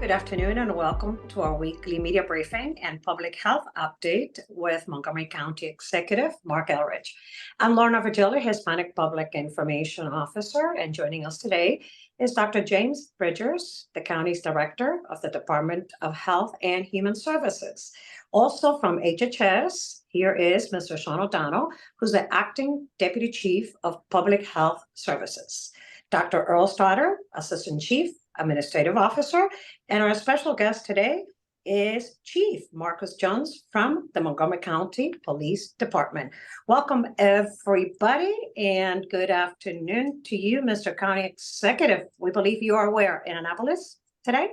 good afternoon, and welcome to our weekly media briefing and public health update with Montgomery County Executive Mark Elridge. I'm Lorna Virgilio, Hispanic Public Information Officer, and joining us today is Dr. James Bridgers, the county's Director of the Department of Health and Human Services. Also from HHS, here is Mr. Sean O'Donnell, who's the Acting Deputy Chief of Public Health Services. Dr. Earl Stoddard, Assistant Chief Administrative Officer, and our special guest today is Chief Marcus Jones from the Montgomery County Police Department. Welcome, everybody, and good afternoon to you, Mr. County Executive. We believe you are where, in Annapolis today?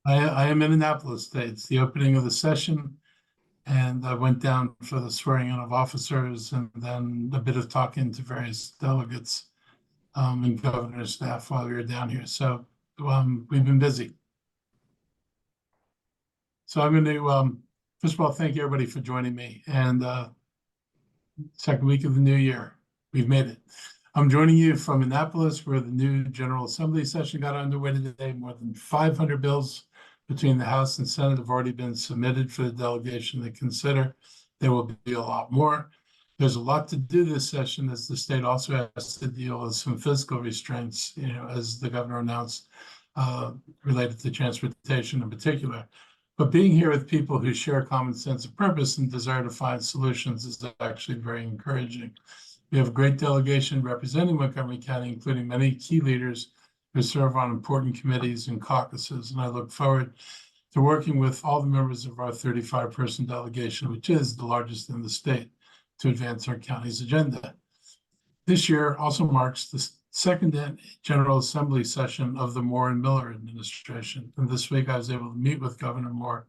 I am in Annapolis today. It's the opening of the session, and I went down for the swearing in of officers and then a bit of talking to various delegates and governor's staff while we were down here. So we've been busy. So I'm going to, first of all, thank everybody for joining me. And second week of the new year, we've made it. I'm joining you from Annapolis, where the new General Assembly session got underway today. More than 500 bills between the House and Senate have already been submitted for the delegation to consider. There will be a lot more. There's a lot to do this session, as the state also has to deal with some physical restraints, as the governor announced, related to transportation in particular. But being here with people who share a common sense of purpose and desire to find solutions is actually very encouraging. We have a great delegation representing Montgomery County, including many key leaders who serve on important committees and caucuses. And I look forward to working with all the members of our 35-person delegation, which is the largest in the state, to advance our county's agenda. This year also marks the second General Assembly session of the Moore and Miller administration. And this week I was able to meet with Governor Moore,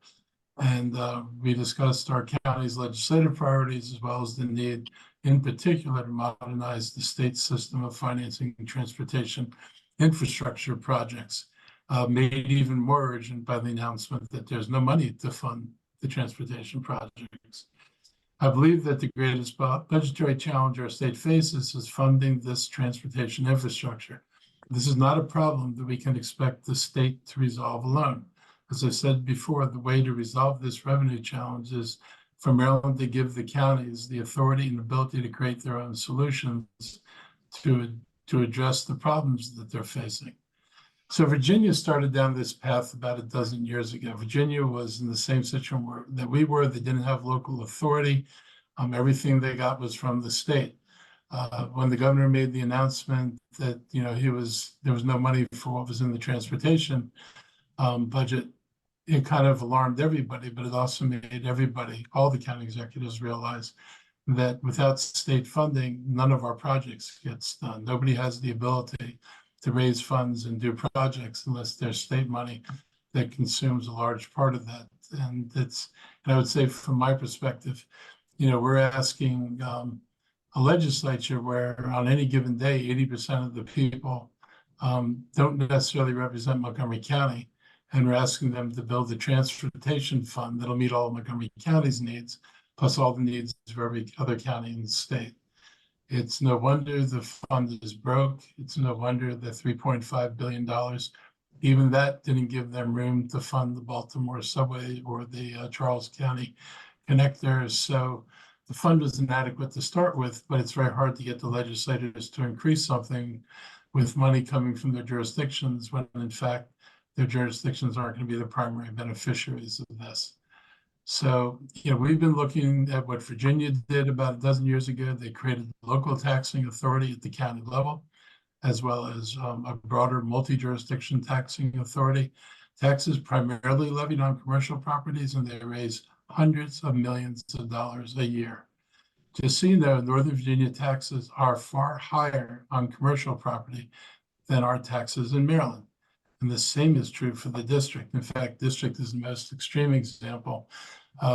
and we discussed our county's legislative priorities, as well as the need in particular to modernize the state system of financing and transportation infrastructure projects, made even more urgent by the announcement that there's no money to fund the transportation projects. I believe that the greatest budgetary challenge our state faces is funding this transportation infrastructure. This is not a problem that we can expect the state to resolve alone. As I said before, the way to resolve this revenue challenge is for Maryland to give the counties the authority and ability to create their own solutions to address the problems that they're facing. So Virginia started down this path about a dozen years ago. Virginia was in the same situation that we were. They didn't have local authority. Everything they got was from the state. When the governor made the announcement that there was no money for what was in the transportation budget, it kind of alarmed everybody, but it also made everybody, all the county executives, realize that without state funding, none of our projects gets done. Nobody has the ability to raise funds and do projects unless there's state money that consumes a large part of that. And I would say, from my perspective, we're asking a legislature where on any given day, 80% of the people don't necessarily represent Montgomery County. And we're asking them to build a transportation fund that'll meet all of Montgomery County's needs, plus all the needs of every other county in the state. It's no wonder the fund is broke. It's no wonder the $3.5 billion, even that didn't give them room to fund the Baltimore subway or the Charles County connectors. So the fund was inadequate to start with, but it's very hard to get the legislators to increase something with money coming from their jurisdictions when, in fact, their jurisdictions aren't going to be the primary beneficiaries of this. So, we've been looking at what Virginia did about a dozen years ago. They created a local taxing authority at the county level, as well as a broader multi-jurisdiction taxing authority. Taxes primarily levied on commercial properties, and they raise hundreds of millions of dollars a year. Just so you know, Northern Virginia taxes are far higher on commercial property than our taxes in Maryland. And the same is true for the district. In fact, district is the most extreme example.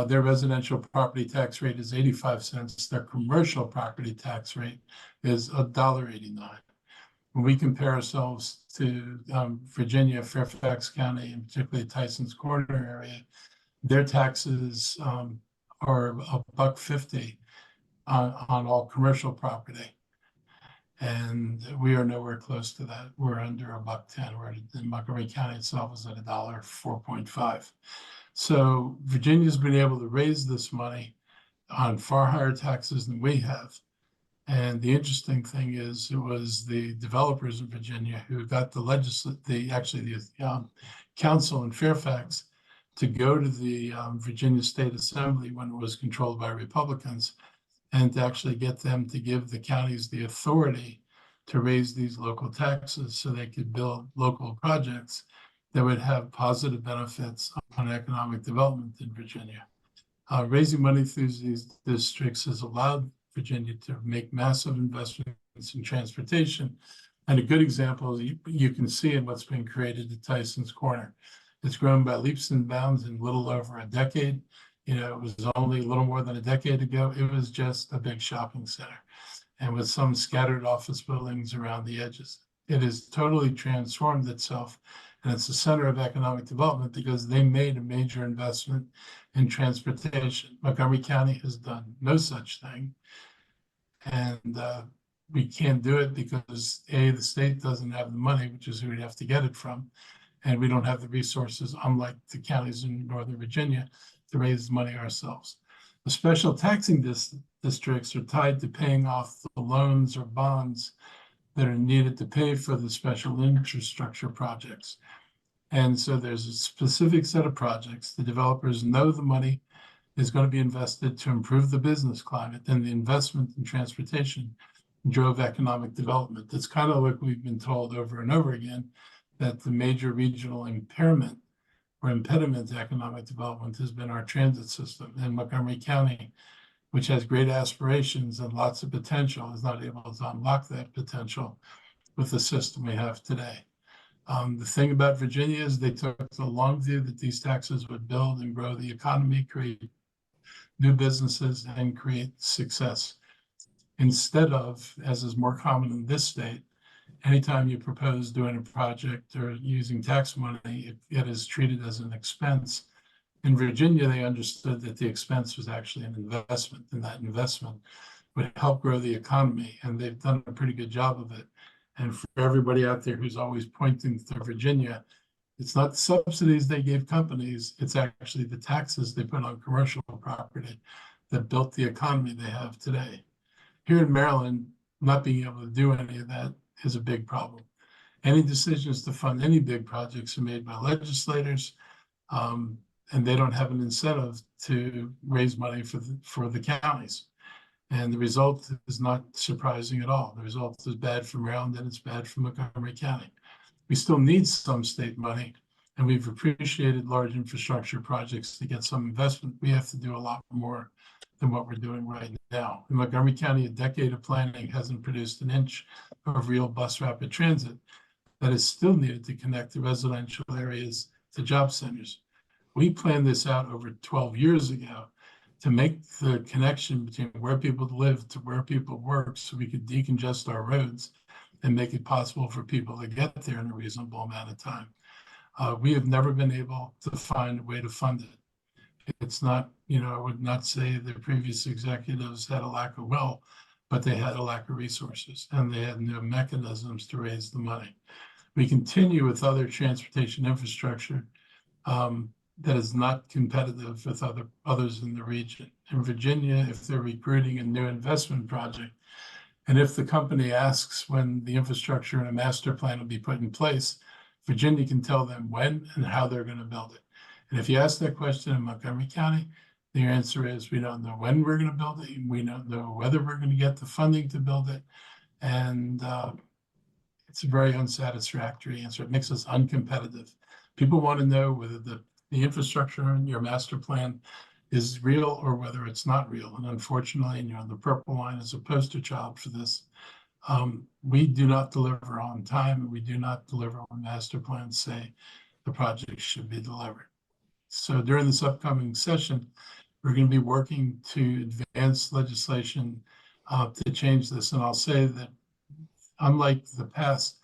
Their residential property tax rate is 85 cents. Their commercial property tax rate is $1.89. When we compare ourselves to Virginia, Fairfax County, and particularly Tyson's Corner area, their taxes are $1.50 on all commercial property. And we are nowhere close to that. We're under $1.10. We're in Montgomery County itself is at $4.5. So Virginia's been able to raise this money on far higher taxes than we have. And the interesting thing is, it was the developers in Virginia who got the council in Fairfax to go to the Virginia State Assembly when it was controlled by Republicans, and to actually get them to give the counties the authority to raise these local taxes so they could build local projects that would have positive benefits on economic development in Virginia. Raising money through these districts has allowed Virginia to make massive investments in transportation. And a good example you can see in what's been created at Tyson's Corner. It's grown by leaps and bounds in a little over a decade. You know, it was only a little more than a decade ago. It was just a big shopping center, and with some scattered office buildings around the edges. It has totally transformed itself, and it's a center of economic development because they made a major investment in transportation. Montgomery County has done no such thing. And we can't do it because A, the state doesn't have the money, which is who we'd have to get it from. And we don't have the resources, unlike the counties in Northern Virginia, to raise money ourselves. The special taxing districts are tied to paying off the loans or bonds that are needed to pay for the special infrastructure projects. And so there's a specific set of projects. The developers know the money is going to be invested to improve the business climate, and the investment in transportation drove economic development. It's kind of like we've been told over and over again that the major regional impairment or impediment to economic development has been our transit system. And Montgomery County, which has great aspirations and lots of potential, is not able to unlock that potential with the system we have today. The thing about Virginia is they took the long view that these taxes would build and grow the economy, create new businesses, and create success. Instead of, as is more common in this state, anytime you propose doing a project or using tax money, it is treated as an expense. In Virginia, they understood that the expense was actually an investment, and that investment would help grow the economy, and they've done a pretty good job of it. And for everybody out there who's always pointing to Virginia, it's not the subsidies they gave companies, it's actually the taxes they put on commercial property that built the economy they have today. Here in Maryland, not being able to do any of that is a big problem. Any decisions to fund any big projects are made by legislators, and they don't have an incentive to raise money for the counties. And the result is not surprising at all. The result is bad for Maryland, and it's bad for Montgomery County. We still need some state money, and we've appreciated large infrastructure projects to get some investment. We have to do a lot more than what we're doing right now. In Montgomery County, a decade of planning hasn't produced an inch of real bus rapid transit that is still needed to connect the residential areas to job centers. We planned this out over 12 years ago to make the connection between where people live to where people work so we could decongest our roads and make it possible for people to get there in a reasonable amount of time. We have never been able to find a way to fund it. It's not, I would not say the previous executives had a lack of will, but they had a lack of resources, and they had no mechanisms to raise the money. We continue with other transportation infrastructure that is not competitive with others in the region. In Virginia, if they're recruiting a new investment project, and if the company asks when the infrastructure and a master plan will be put in place, Virginia can tell them when and how they're going to build it. And if you ask that question in Montgomery County, the answer is we don't know when we're going to build it. We don't know whether we're going to get the funding to build it. And it's a very unsatisfactory answer. It makes us uncompetitive. People want to know whether the infrastructure in your master plan is real or whether it's not real. And unfortunately, the purple line is a poster child for this. We do not deliver on time, and we do not deliver when master plans say the project should be delivered. So during this upcoming session, we're going to be working to advance legislation to change this. And I'll say that unlike the past,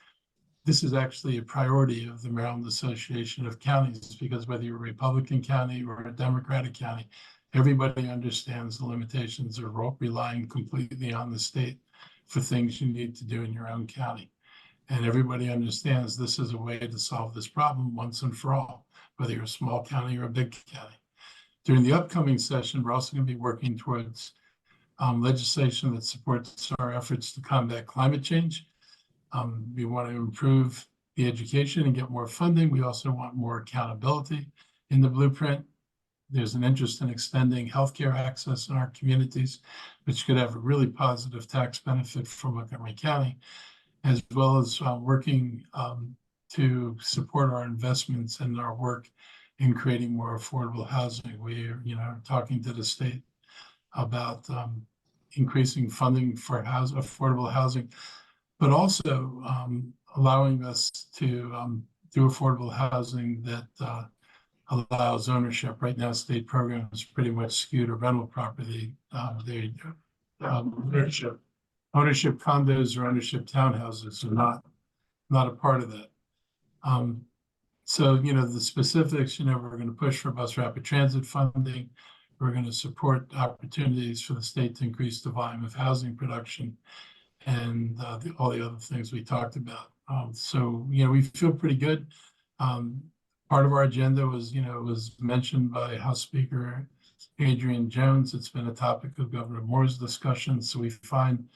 this is actually a priority of the Maryland Association of Counties, because whether you're a Republican county or a Democratic county, everybody understands the limitations of relying completely on the state for things you need to do in your own county. And everybody understands this is a way to solve this problem once and for all, whether you're a small county or a big county. During the upcoming session, we're also going to be working towards legislation that supports our efforts to combat climate change. We want to improve the education and get more funding. We also want more accountability in the blueprint. There's an interest in extending healthcare access in our communities, which could have a really positive tax benefit for Montgomery County, as well as working to support our investments and our work in creating more affordable housing. We're, talking to the state about increasing funding for affordable housing, but also allowing us to do affordable housing that allows ownership. Right now, state programs pretty much skew to rental property. Ownership condos or ownership townhouses are not a part of that. So, the specifics, we're going to push for bus rapid transit funding. We're going to support opportunities for the state to increase the volume of housing production and all the other things we talked about. So, we feel pretty good. Part of our agenda was mentioned by House Speaker Adrian Jones. It's been a topic of Governor Moore's discussion. So we find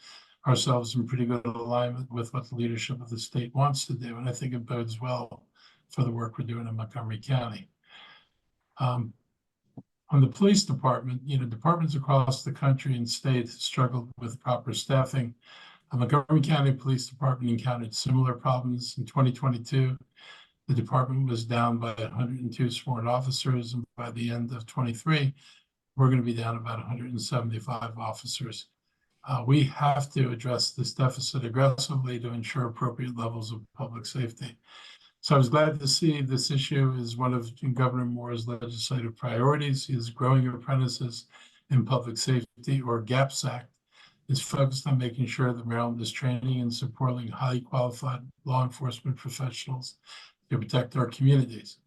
ourselves in pretty good alignment with what the leadership of the state wants to do. And I think it bodes well for the work we're doing in Montgomery County. On the police department, departments across the country and state struggled with proper staffing. The Montgomery County Police Department encountered similar problems in 2022. The department was down by 102 sworn officers, and by the end of 23, we're going to be down about 175 officers. We have to address this deficit aggressively to ensure appropriate levels of public safety. So I was glad to see this issue is one of Governor Moore's legislative priorities. His Growing Apprentices in Public Safety, or GAPS Act, is focused on making sure that Maryland is training and supporting highly qualified law enforcement professionals to protect our communities.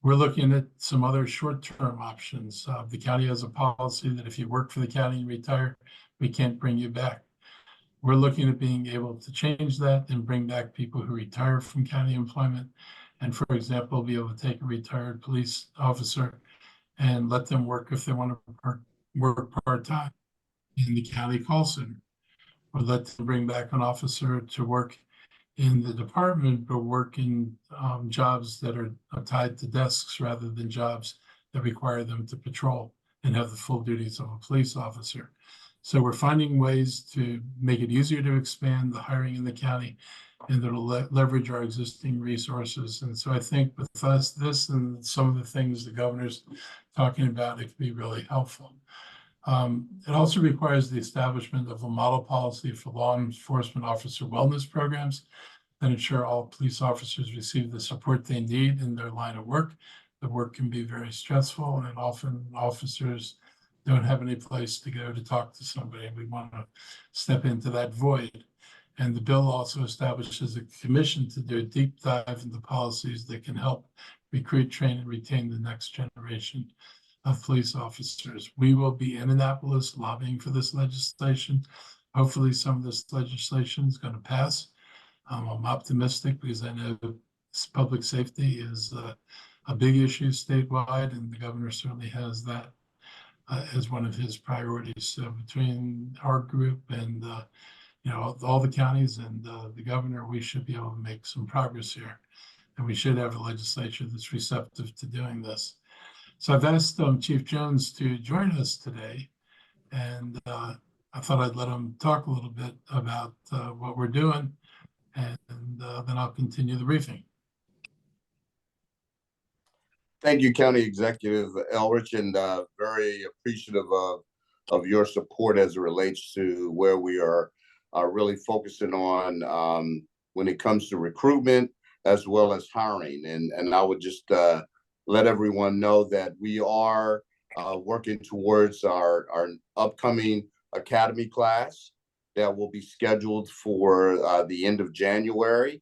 We're looking at some other short-term options. The county has a policy that if you work for the county and retire, we can't bring you back. We're looking at being able to change that and bring back people who retire from county employment. And for example, be able to take a retired police officer and let them work if they want to work part-time in the county call center, or let them bring back an officer to work in the department, but work in jobs that are tied to desks rather than jobs that require them to patrol and have the full duties of a police officer. So we're finding ways to make it easier to expand the hiring in the county and that'll leverage our existing resources. And so I think with this and some of the things the governor's talking about, it could be really helpful. It also requires the establishment of a model policy for law enforcement officer wellness programs that ensure all police officers receive the support they need in their line of work. The work can be very stressful, and often officers don't have any place to go to talk to somebody. We want to step into that void. And the bill also establishes a commission to do a deep dive into policies that can help recruit, train, and retain the next generation of police officers. We will be in Annapolis lobbying for this legislation. Hopefully some of this legislation is going to pass. I'm optimistic because I know public safety is a big issue statewide, and the governor certainly has that as one of his priorities. So between our group and all the counties and the governor, we should be able to make some progress here, and we should have a legislature that's receptive to doing this. So I've asked Chief Jones to join us today, and I thought I'd let him talk a little bit about what we're doing, and then I'll continue the briefing. Thank you, County Executive Elrich, and very appreciative of your support as it relates to where we are really focusing on when it comes to recruitment as well as hiring. And I would just let everyone know that we are working towards our upcoming academy class that will be scheduled for the end of January.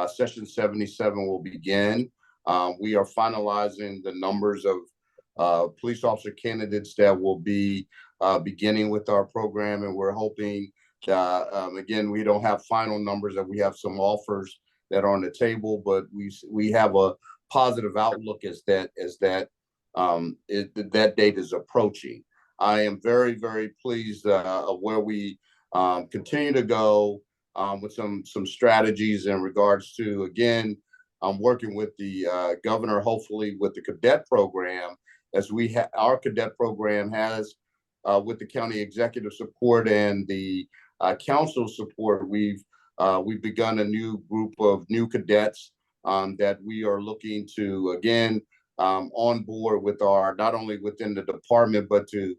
Session 77 will begin. We are finalizing the numbers of police officer candidates that will be beginning with our program, and we're hoping Again, we don't have final numbers, that we have some offers that are on the table, but we have a positive outlook as that that date is approaching. I am very, very pleased of where we continue to go with some strategies in regards to, again, working with the governor, hopefully with the cadet program, as our cadet program has with the county executive support and the council support. We've begun a new group of new cadets that we are looking to, again, on board with not only within the department, but to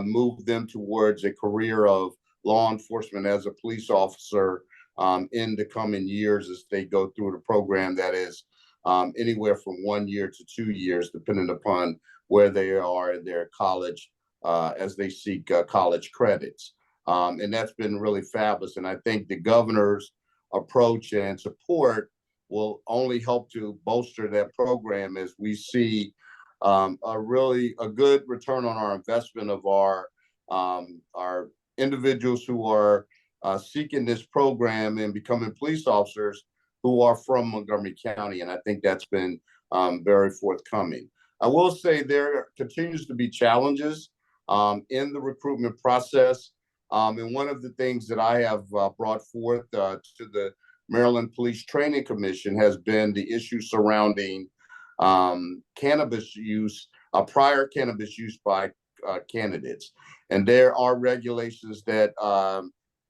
move them towards a career of law enforcement as a police officer in the coming years, as they go through the program that is anywhere from 1 year to 2 years, depending upon where they are in their college as they seek college credits. And that's been really fabulous. And I think the governor's approach and support will only help to bolster that program, as we see a good return on our investment of our individuals who are seeking this program and becoming police officers who are from Montgomery County. And I think that's been very forthcoming. I will say there continues to be challenges in the recruitment process. And one of the things that I have brought forth to the Maryland Police Training Commission has been the issue surrounding cannabis use, prior cannabis use by candidates. And there are regulations that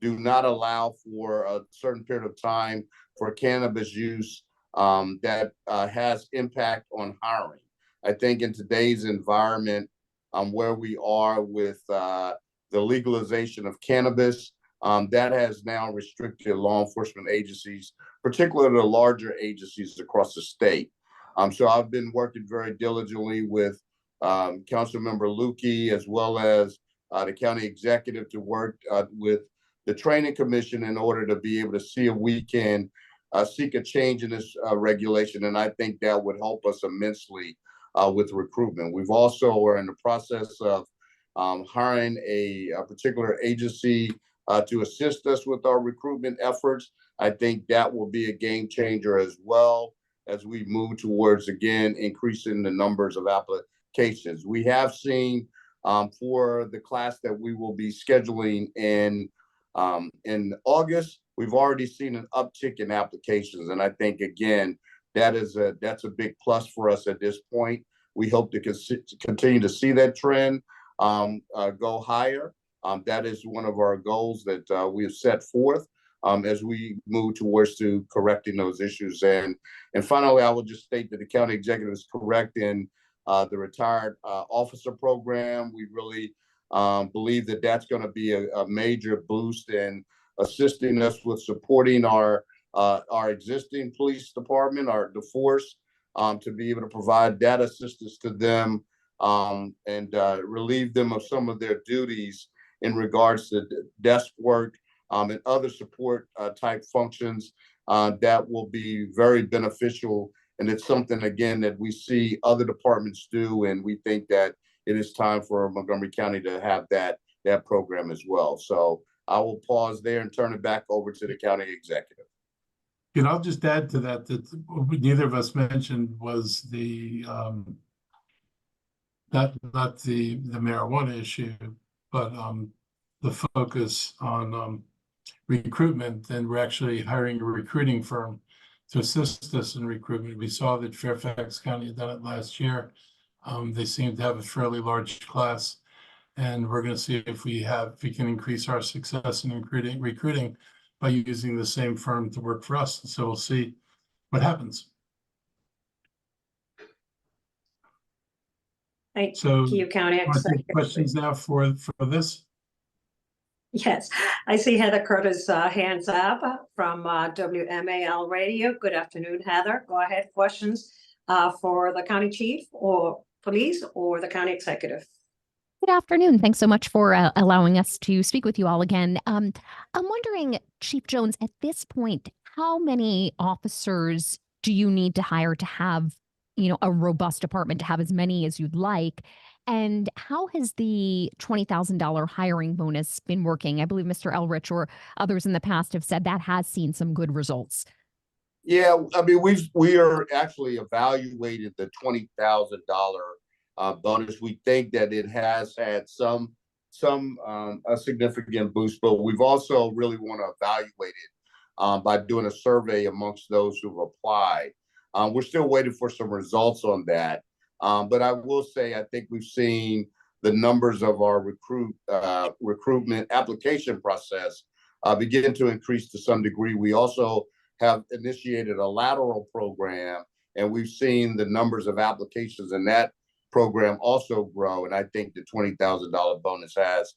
do not allow for a certain period of time for cannabis use that has impact on hiring. I think in today's environment, where we are with the legalization of cannabis, that has now restricted law enforcement agencies, particularly the larger agencies across the state. So I've been working very diligently with Councilmember Lukey, as well as the county executive, to work with the training commission in order to be able to see if we can seek a change in this regulation. And I think that would help us immensely with recruitment. We've also are in the process of hiring a particular agency to assist us with our recruitment efforts. I think that will be a game changer, as well as we move towards, again, increasing the numbers of applications. We have seen for the class that we will be scheduling in August, we've already seen an uptick in applications. And I think, again, that's a big plus for us at this point. We hope to continue to see that trend go higher. That is one of our goals that we have set forth as we move towards to correcting those issues. And finally, I will just state that the county executive is correct in the retired officer program. We really believe that that's going to be a major boost in assisting us with supporting our existing police department, the force, to be able to provide that assistance to them and relieve them of some of their duties in regards to desk work and other support type functions that will be very beneficial. And it's something, again, that we see other departments do, and we think that it is time for Montgomery County to have that program as well. So I will pause there and turn it back over to the county executive. And I'll just add to that what neither of us mentioned was the not the marijuana issue, but the focus on recruitment. And we're actually hiring a recruiting firm to assist us in recruitment. We saw that Fairfax County had done it last year. They seem to have a fairly large class, and we're going to see if we can increase our success in recruiting by using the same firm to work for us. So we'll see what happens. Thank So you, County Executive. Questions now for this? Yes, I see Heather Curtis' hands up from WMAL Radio. Good afternoon, Heather. Go ahead. Questions for the county chief or police or the county executive? Good afternoon. Thanks so much for allowing us to speak with you all again. I'm wondering, Chief Jones, at this point, how many officers do you need to hire to have, a robust department, to have as many as you'd like? And how has the $20,000 hiring bonus been working? I believe Mr. Elrich or others in the past have said that has seen some good results. Yeah, I mean, we are actually evaluated the $20,000 bonus. We think that it has had some a significant boost, but we've also really want to evaluate it by doing a survey amongst those who've applied. We're still waiting for some results on that, but I will say I think we've seen the numbers of our recruitment application process begin to increase to some degree. We also have initiated a lateral program, and we've seen the numbers of applications in that program also grow. And I think the $20,000 bonus has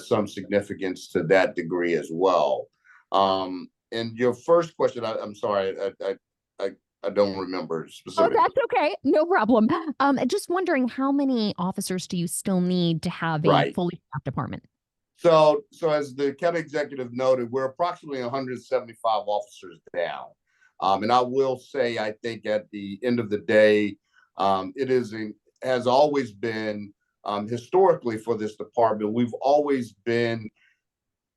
some significance to that degree as well. And your first question, I'm sorry, I don't remember specifically. Oh, that's okay. No problem. Just wondering, how many officers do you still need to have a fully staffed department? So as the county executive noted, we're approximately 175 officers down. And I will say, I think at the end of the day, it has always been, historically for this department, we've always been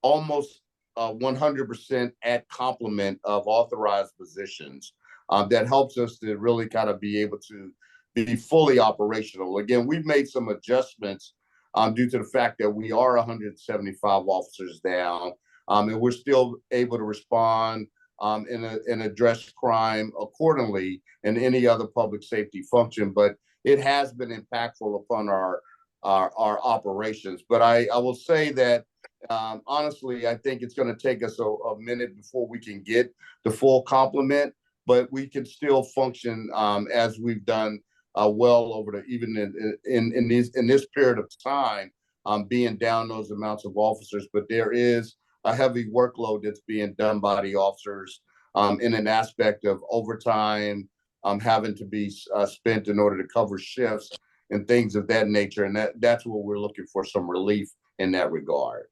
almost 100% at complement of authorized positions. That helps us to really kind of be able to be fully operational. Again, we've made some adjustments due to the fact that we are 175 officers down, and we're still able to respond and address crime accordingly in any other public safety function. But it has been impactful upon our operations. But I will say that honestly, I think it's going to take us a minute before we can get the full complement, but we can still function as we've done well over the even in this period of time, being down those amounts of officers. But there is a heavy workload that's being done by the officers in an aspect of overtime having to be spent in order to cover shifts and things of that nature. And that's what we're looking for, some relief in that regard.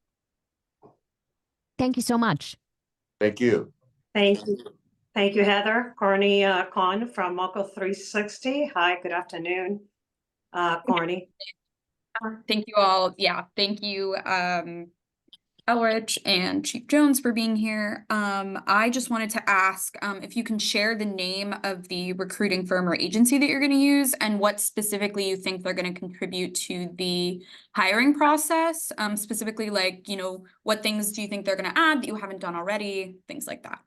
Thank you so much. Thank you. Thank you. Thank you, Heather. Corny Khan from Moco 360. Hi, good afternoon, Corny. Thank you all. Yeah, thank you, Elrich and Chief Jones for being here. I just wanted to ask if you can share the name of the recruiting firm or agency that you're going to use and what specifically you think they're going to contribute to the hiring process. Specifically, like, what things do you think they're going to add that you haven't done already? Things like that.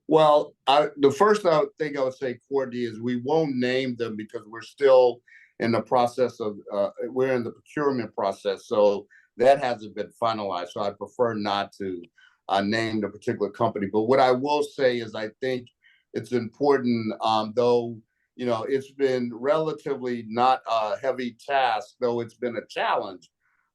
Well, the first thing I would say, Courtney, is we won't name them because we're still in the process of, we're in the procurement process. So that hasn't been finalized. So I prefer not to name the particular company. But what I will say is I think it's important, though, it's been relatively not a heavy task, though it's been a challenge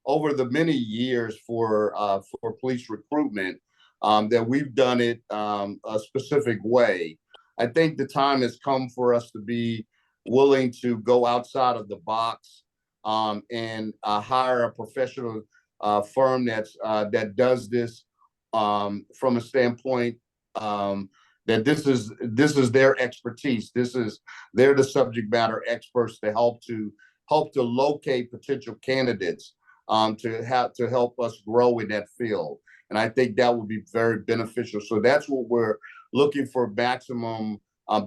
over the many years for police recruitment. That we've done it a specific way. I think the time has come for us to be willing to go outside of the box and hire a professional firm that does this from a standpoint that this is their expertise. They're the subject matter experts to help to locate potential candidates to help us grow in that field. And I think that would be very beneficial. So that's what we're looking for, maximum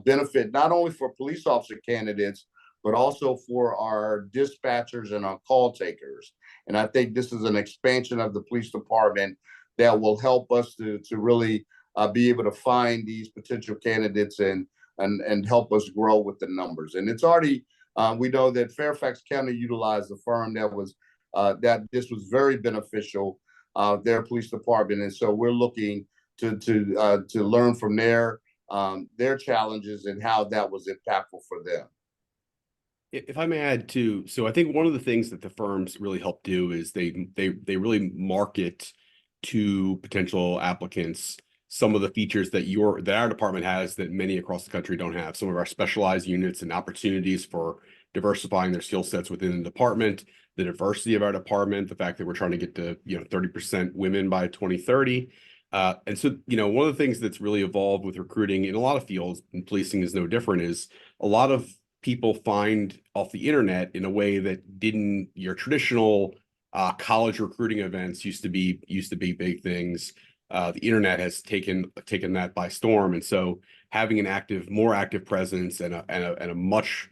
benefit, not only for police officer candidates, but also for our dispatchers and our call takers. And I think this is an expansion of the police department that will help us to really be able to find these potential candidates and help us grow with the numbers. And it's already, we know that Fairfax County utilized a firm that this was very beneficial, their police department. And so we're looking to learn from their challenges and how that was impactful for them. If I may add too, so I think one of the things that the firms really help do is they really market to potential applicants some of the features that our department has that many across the country don't have. Some of our specialized units and opportunities for diversifying their skill sets within the department, the diversity of our department, the fact that we're trying to get to 30% women by 2030. And so, one of the things that's really evolved with recruiting in a lot of fields, and policing is no different, is a lot of people find off the internet in a way that didn't your traditional college recruiting events used to be big things. The internet has taken that by storm, and so having an more active presence and a much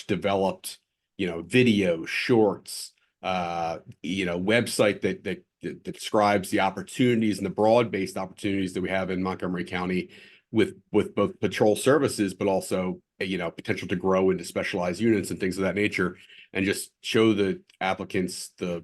developed, video, shorts, website that describes the opportunities and the broad-based opportunities that we have in Montgomery County with both patrol services, but also potential to grow into specialized units and things of that nature, and just show the applicants the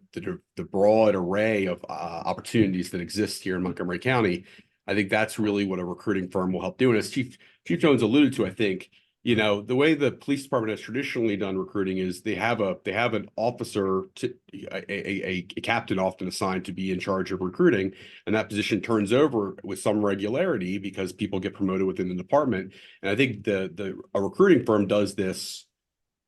broad array of opportunities that exist here in Montgomery County. I think that's really what a recruiting firm will help do. And as Chief Jones alluded to, I think the way the police department has traditionally done recruiting is they have an officer, a captain often assigned to be in charge of recruiting, and that position turns over with some regularity because people get promoted within the department. And I think a recruiting firm does this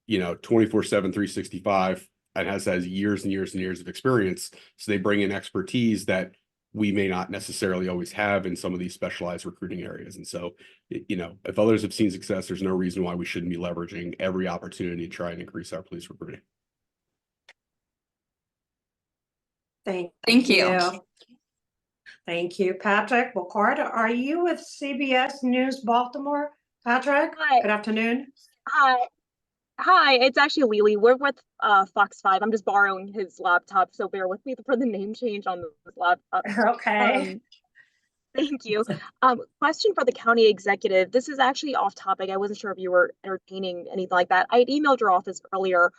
24/7, 365, and has years and years and years of experience. So they bring in expertise that we may not necessarily always have in some of these specialized recruiting areas. And so, if others have seen success, there's no reason why we shouldn't be leveraging every opportunity to try and increase our police recruiting. Thank you. Thank you, Patrick Bocard. Are you with CBS News Baltimore? Patrick, Hi. good afternoon. Hi, it's actually Lily. We're with Fox 5. I'm just borrowing his laptop, so bear with me for the name change on this laptop. Okay. Thank you. Question for the county executive. This is actually off topic. I wasn't sure if you were entertaining anything like that. I had emailed your office earlier.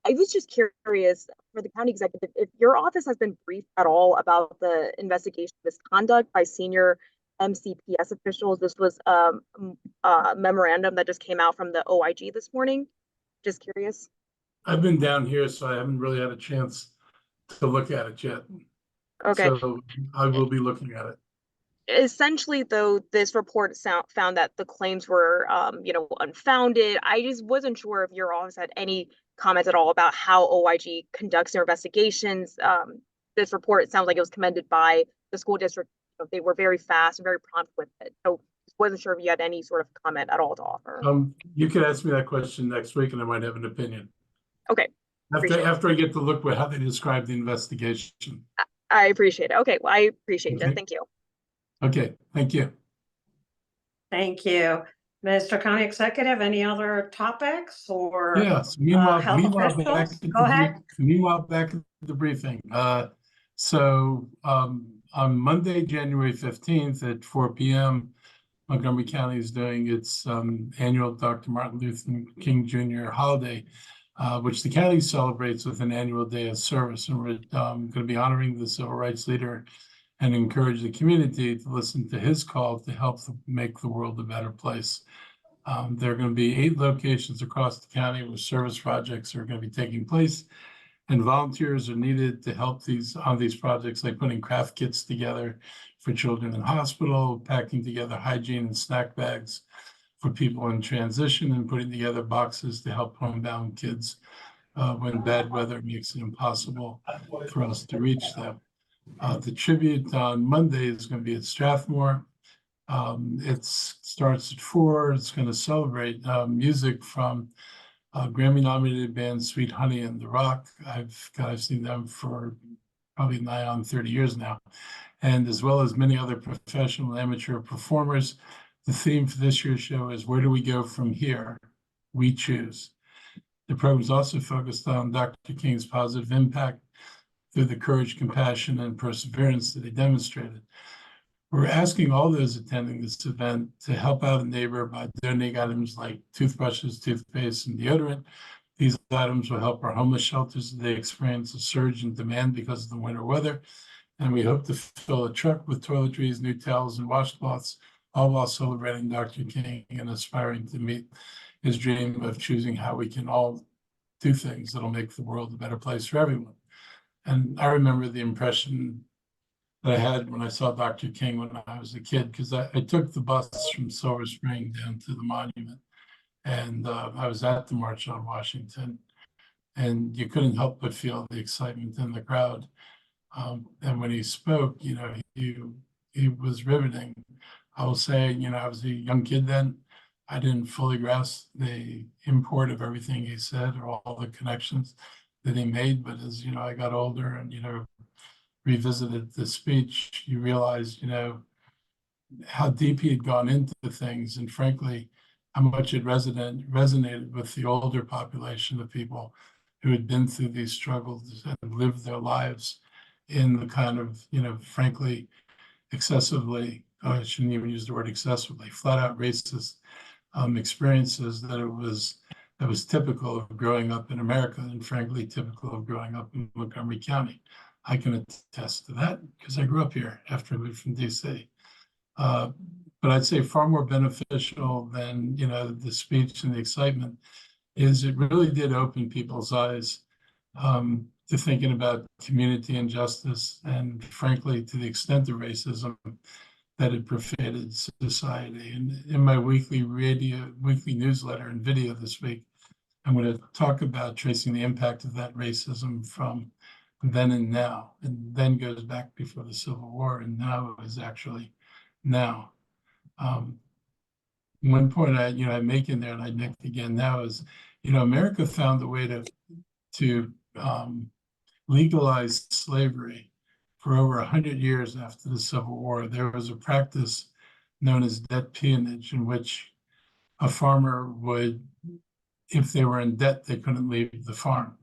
I was just curious for the county executive if your office has been briefed at all about the investigation of misconduct by senior MCPS officials. This was a memorandum that just came out from the OIG this morning. Just curious. I've been down here, so I haven't really had a chance to look at it yet. Okay. So I will be looking at it. Essentially, though, this report found that the claims were, unfounded. I just wasn't sure if your office had any comments at all about how OIG conducts their investigations. This report, it sounds like it was commended by the school district. They were very fast and very prompt with it. So wasn't sure if you had any sort of comment at all to offer. You could ask me that question next week, and I might have an opinion. Okay. After I get to look at how they describe the investigation. I appreciate it. Okay, well, I appreciate it. Thank you. Okay, thank you. Thank you. Mr. County Executive, any other topics or? Yes, meanwhile, Go ahead. Meanwhile, back at the briefing. So on Monday, January 15th at 4 p.m., Montgomery County is doing its annual Dr. Martin Luther King Jr. holiday, which the county celebrates with an annual day of service. And we're going to be honoring the civil rights leader and encourage the community to listen to his call to help make the world a better place. There are going to be 8 locations across the county where service projects are going to be taking place, and volunteers are needed to help on these projects, like putting craft kits together for children in hospital, packing together hygiene and snack bags for people in transition, and putting together boxes to help homebound kids when bad weather makes it impossible for us to reach them. The tribute on Monday is going to be at Strathmore. It starts at 4. It's going to celebrate music from Grammy-nominated band Sweet Honey and The Rock. I've seen them for probably nigh on 30 years now, and as well as many other professional amateur performers. The theme for this year's show is "Where do we go from here? We choose." The program is also focused on Dr. King's positive impact through the courage, compassion, and perseverance that he demonstrated. We're asking all those attending this event to help out a neighbor by donating items like toothbrushes, toothpaste, and deodorant. These items will help our homeless shelters as they experience a surge in demand because of the winter weather. And we hope to fill a truck with toiletries, new towels, and washcloths, all while celebrating Dr. King and aspiring to meet his dream of choosing how we can all do things that'll make the world a better place for everyone. And I remember the impression that I had when I saw Dr. King when I was a kid, because I took the bus from Silver Spring down to the monument, and I was at the March on Washington, and you couldn't help but feel the excitement in the crowd. And when he spoke, he was riveting. I will say, I was a young kid then, I didn't fully grasp the import of everything he said or all the connections that he made. But as you know, I got older and revisited the speech, you realize how deep he had gone into things, and frankly, how much it resonated with the older population of people who had been through these struggles and lived their lives in the kind of, frankly, excessively, I shouldn't even use the word excessively, flat out racist experiences that was typical of growing up in America, and frankly, typical of growing up in Montgomery County. I can attest to that because I grew up here after I moved from DC. But I'd say far more beneficial than the speech and the excitement is it really did open people's eyes to thinking about community injustice and, frankly, to the extent of racism that had pervaded society. And in my weekly newsletter and video this week, I'm going to talk about tracing the impact of that racism from then and now, and then goes back before the Civil War, and now is actually now. One point I make in there, and I make again now, is America found a way to legalize slavery for over 100 years after the Civil War. There was a practice known as debt peonage, in which a farmer would, if they were in debt, they couldn't leave the farm.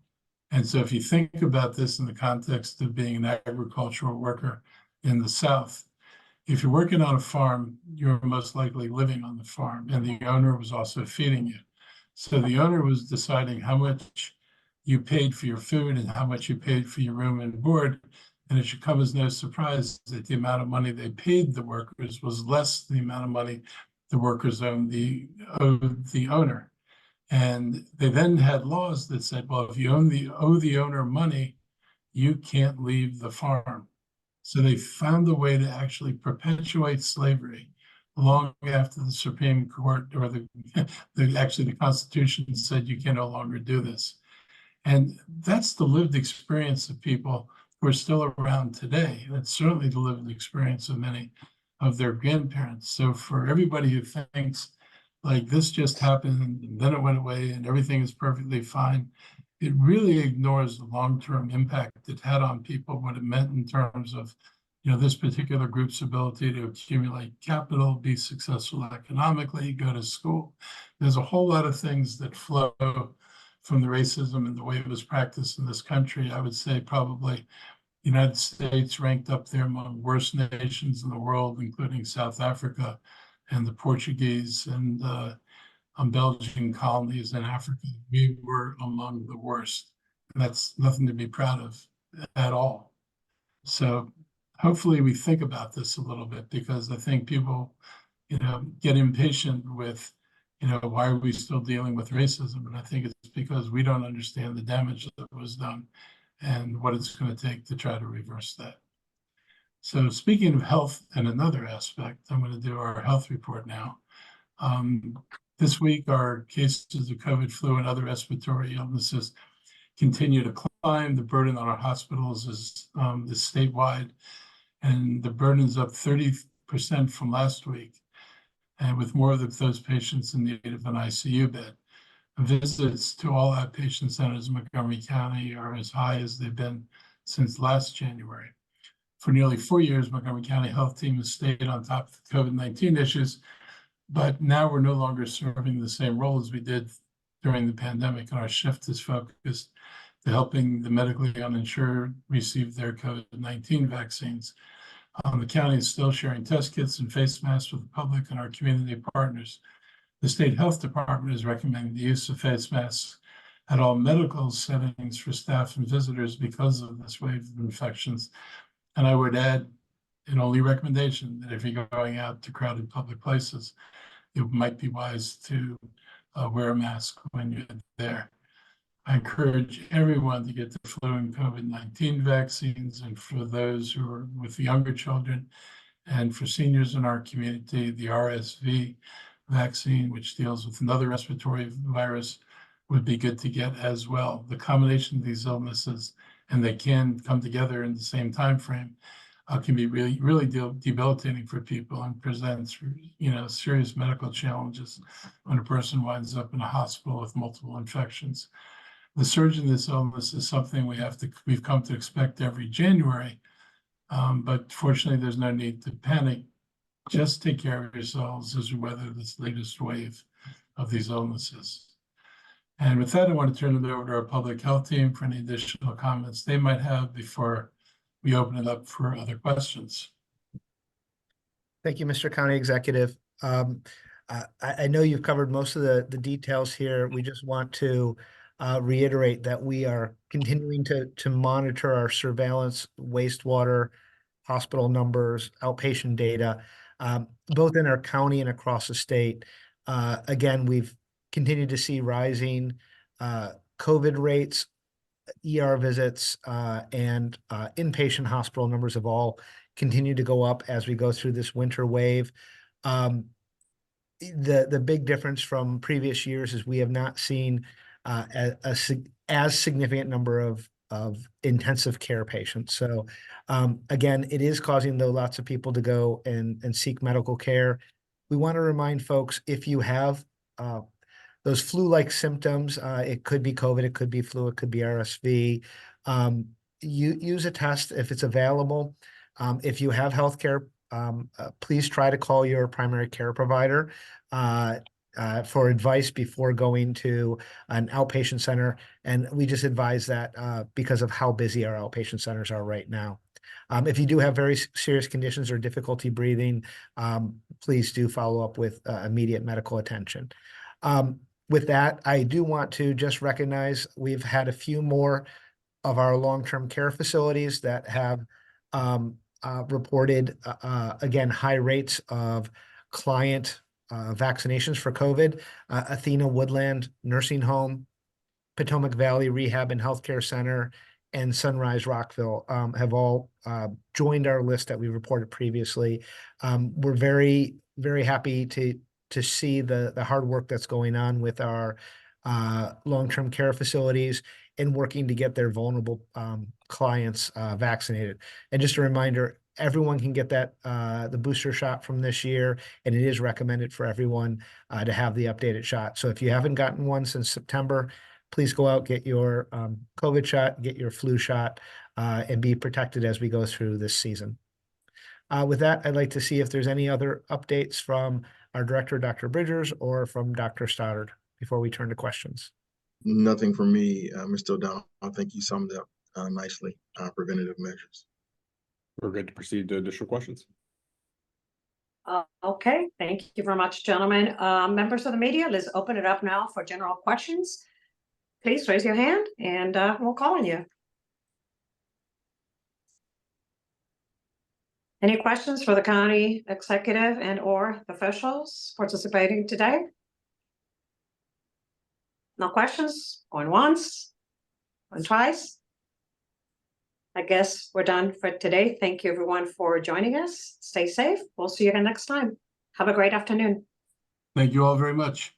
And so if you think about this in the context of being an agricultural worker in the South, if you're working on a farm, you're most likely living on the farm, and the owner was also feeding you. So the owner was deciding how much you paid for your food and how much you paid for your room and board. And it should come as no surprise that the amount of money they paid the workers was less than the amount of money the workers owed the owner. And they then had laws that said, well, if you owe the owner money, you can't leave the farm. So they found a way to actually perpetuate slavery long after the Supreme Court or the Constitution said you can no longer do this. And that's the lived experience of people who are still around today. And it's certainly the lived experience of many of their grandparents. So for everybody who thinks like this just happened and then it went away and everything is perfectly fine, it really ignores the long-term impact it had on people, what it meant in terms of this particular group's ability to accumulate capital, be successful economically, go to school. There's a whole lot of things that flow from the racism and the way it was practiced in this country. I would say probably the United States ranked up there among worst nations in the world, including South Africa and the Portuguese and Belgian colonies in Africa. We were among the worst. And that's nothing to be proud of at all. So hopefully we think about this a little bit, because I think people, get impatient with, why are we still dealing with racism? And I think it's because we don't understand the damage that was done and what it's going to take to try to reverse that. So speaking of health and another aspect, I'm going to do our health report now. This week, our cases of COVID, flu, and other respiratory illnesses continue to climb. The burden on our hospitals is statewide, and the burden is up 30% from last week, and with more of those patients in need of an ICU bed. Visits to all outpatient centers in Montgomery County are as high as they've been since last January. For nearly 4 years, Montgomery County Health Team has stayed on top of the COVID-19 issues, but now we're no longer serving the same role as we did during the pandemic, and our shift is focused to helping the medically uninsured receive their COVID-19 vaccines. The county is still sharing test kits and face masks with the public and our community partners. The state health department is recommending the use of face masks at all medical settings for staff and visitors because of this wave of infections. And I would add an only recommendation that if you're going out to crowded public places, it might be wise to wear a mask when you're there. I encourage everyone to get the flu and COVID-19 vaccines, and for those who are with younger children and for seniors in our community, the RSV vaccine, which deals with another respiratory virus, would be good to get as well. The combination of these illnesses, and they can come together in the same time frame, can be really debilitating for people and presents, serious medical challenges when a person winds up in a hospital with multiple infections. The surge in this illness is something we've come to expect every January, but fortunately, there's no need to panic. Just take care of yourselves as we weather this latest wave of these illnesses. And with that, I want to turn it over to our public health team for any additional comments they might have before we open it up for other questions. Thank you, Mr. County Executive. I know you've covered most of the details here. We just want to reiterate that we are continuing to monitor our surveillance, wastewater, hospital numbers, outpatient data, both in our county and across the state. Again, we've continued to see rising COVID rates, ER visits, and inpatient hospital numbers have all continued to go up as we go through this winter wave. The big difference from previous years is we have not seen as significant number of intensive care patients. So again, it is causing though lots of people to go and seek medical care. We want to remind folks, if you have those flu-like symptoms, it could be COVID, it could be flu, it could be RSV. Use a test if it's available. If you have healthcare, please try to call your primary care provider for advice before going to an outpatient center. And we just advise that because of how busy our outpatient centers are right now. If you do have very serious conditions or difficulty breathing, please do follow up with immediate medical attention. With that, I do want to just recognize we've had a few more of our long-term care facilities that have reported, again, high rates of client vaccinations for COVID. Athena Woodland Nursing Home, Potomac Valley Rehab and Healthcare Center, and Sunrise Rockville have all joined our list that we reported previously. We're very, very happy to see the hard work that's going on with our long-term care facilities and working to get their vulnerable clients vaccinated. And just a reminder, everyone can get that the booster shot from this year, and it is recommended for everyone to have the updated shot. So if you haven't gotten one since September, please go out, get your COVID shot, get your flu shot, and be protected as we go through this season. With that, I'd like to see if there's any other updates from our director, Dr. Bridgers, or from Dr. Stoddard before we turn to questions. Nothing from me, Mr. O'Donnell. I think you summed up nicely preventative measures. We're good to proceed to additional questions. Okay, thank you very much, gentlemen. Members of the media, let's open it up now for general questions. Please raise your hand and we'll call on you. Any questions for the county executive and or officials participating today? No questions? Going once? Going twice? I guess we're done for today. Thank you everyone for joining us. Stay safe. We'll see you again next time. Have a great afternoon. Thank you all very much.